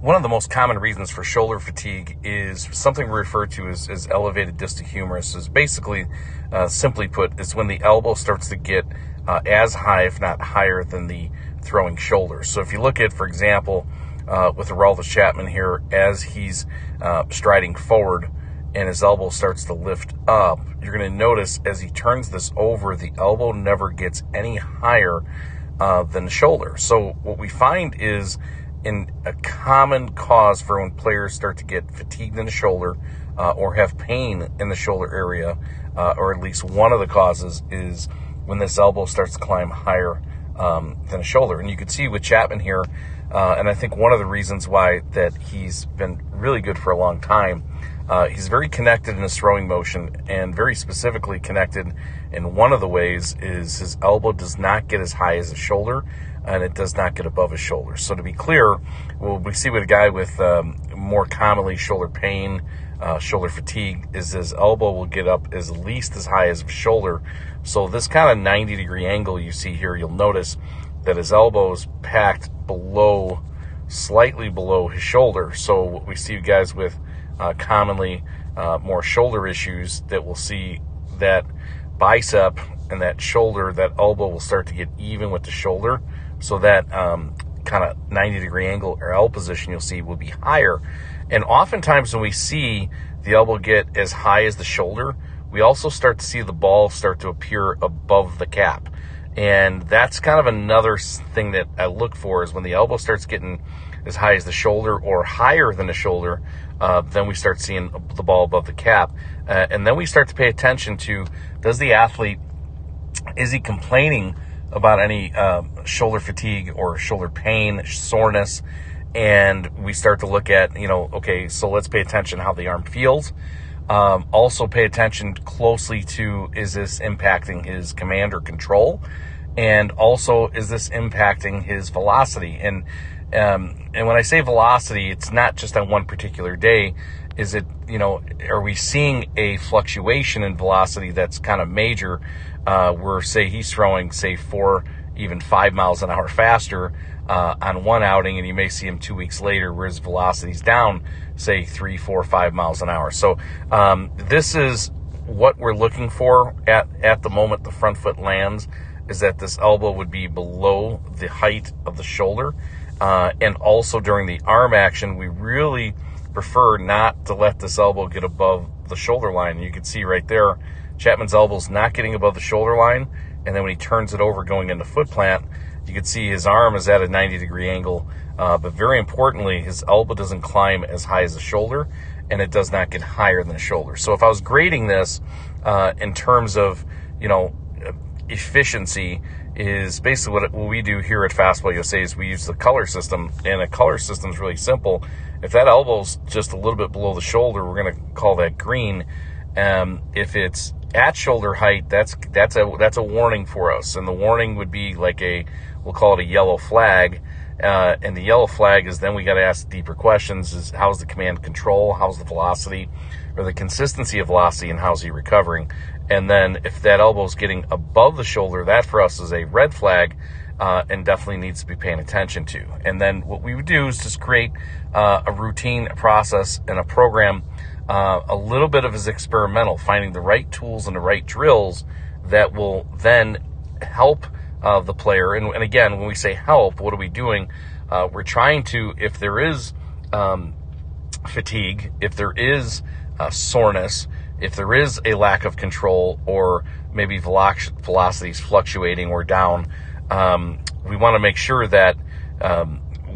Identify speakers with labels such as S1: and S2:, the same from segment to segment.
S1: One of the most common reasons for shoulder fatigue is something we refer to as elevated distal humerus. Is basically, simply put, is when the elbow starts to get as high, if not higher, than the throwing shoulder. So if you look at, for example, with Aroldis Chapman here, as he's striding forward and his elbow starts to lift up, you're going to notice as he turns this over, the elbow never gets any higher than the shoulder. So what we find is, in a common cause for when players start to get fatigued in the shoulder or have pain in the shoulder area, or at least one of the causes, is when this elbow starts to climb higher than the shoulder. And you can see with Chapman here, and I think one of the reasons why that he's been really good for a long time, he's very connected in his throwing motion, and very specifically connected in one of the ways is his elbow does not get as high as the shoulder, and it does not get above his shoulder. So to be clear, what we see with a guy with more commonly shoulder pain, shoulder fatigue, is his elbow will get up at least as high as his shoulder. So this kind of 90-degree angle you see here, you'll notice that his elbow is packed below, slightly below his shoulder. So what we see guys with commonly more shoulder issues, that we'll see that bicep and that shoulder, that elbow will start to get even with the shoulder. So that kind of 90-degree angle or L position you'll see will be higher. And oftentimes when we see the elbow get as high as the shoulder, we also start to see the ball start to appear above the cap. And that's kind of another thing that I look for, is when the elbow starts getting as high as the shoulder or higher than the shoulder, then we start seeing the ball above the cap. And then we start to pay attention to, does the athlete, is he complaining about any shoulder fatigue or shoulder pain, soreness? And we start to look at, okay, so let's pay attention how the arm feels. Also pay attention closely to, is this impacting his command or control? And also, is this impacting his velocity? And when I say velocity, it's not just on one particular day. Is it, are we seeing a fluctuation in velocity that's kind of major, where, say, he's throwing, say, 4, even 5 miles an hour faster on one outing, and you may see him 2 weeks later where his velocity's down, say, 3, 4, 5 miles an hour. So this is what we're looking for at the moment the front foot lands, is that this elbow would be below the height of the shoulder. And also during the arm action, we really prefer not to let this elbow get above the shoulder line. You can see right there, Chapman's elbow's not getting above the shoulder line. And then when he turns it over going into foot plant, you can see his arm is at a 90-degree angle. But very importantly, his elbow doesn't climb as high as the shoulder, and it does not get higher than the shoulder. So if I was grading this in terms of, efficiency, is basically what we do here at Fastball USA is we use the color system, and a color system is really simple. If that elbow's just a little bit below the shoulder, we're going to call that green. If it's at shoulder height, that's a warning for us, and the warning would be like we'll call it a yellow flag. And the yellow flag is, then we got to ask deeper questions: is how's the command control, how's the velocity, or the consistency of velocity, and how's he recovering? And then if that elbow is getting above the shoulder, that for us is a red flag, and definitely needs to be paying attention to. And then what we would do is just create a routine, a process, and a program. A little bit of is experimental, finding the right tools and the right drills that will then help the player. And again, when we say help, what are we doing? We're trying to, if there is fatigue, if there is soreness, if there is a lack of control, or maybe velocities fluctuating or down, we want to make sure that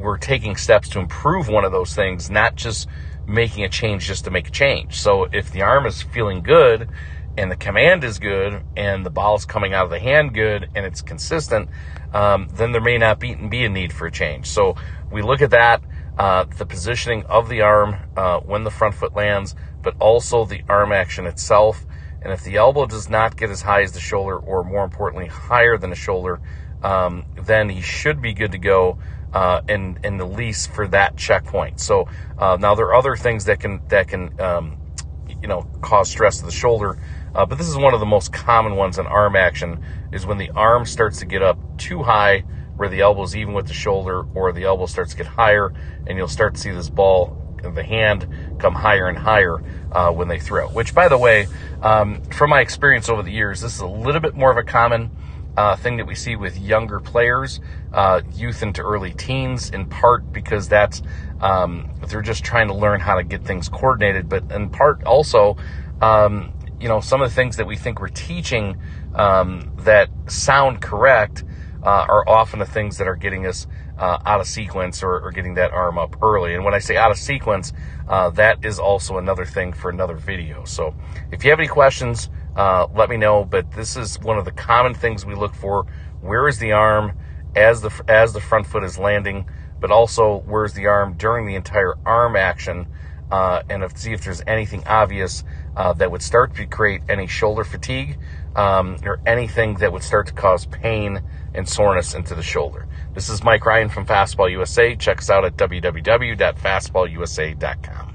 S1: we're taking steps to improve one of those things, not just making a change just to make a change. So if the arm is feeling good and the command is good and the ball's coming out of the hand good and it's consistent, then there may not be a need for a change. So we look at that, the positioning of the arm when the front foot lands, but also the arm action itself. And if the elbow does not get as high as the shoulder, or more importantly, higher than the shoulder, then he should be good to go in the least for that checkpoint. So now there are other things that can cause stress to the shoulder, but this is one of the most common ones in arm action, is when the arm starts to get up too high where the elbow's even with the shoulder, or the elbow starts to get higher, and you'll start to see this ball of the hand come higher and higher when they throw. Which, by the way, from my experience over the years, this is a little bit more of a common thing that we see with younger players, youth into early teens, in part because that's they're just trying to learn how to get things coordinated, but in part also, some of the things that we think we're teaching that sound correct are often the things that are getting us out of sequence or getting that arm up early. And when I say out of sequence, that is also another thing for another video. So if you have any questions, let me know. But this is one of the common things we look for. Where is the arm as the front foot is landing, but also where's the arm during the entire arm action, and see if there's anything obvious that would start to create any shoulder fatigue or anything that would start to cause pain and soreness into the shoulder. This is Mike Ryan from Fastball USA. Check us out at www.fastballusa.com.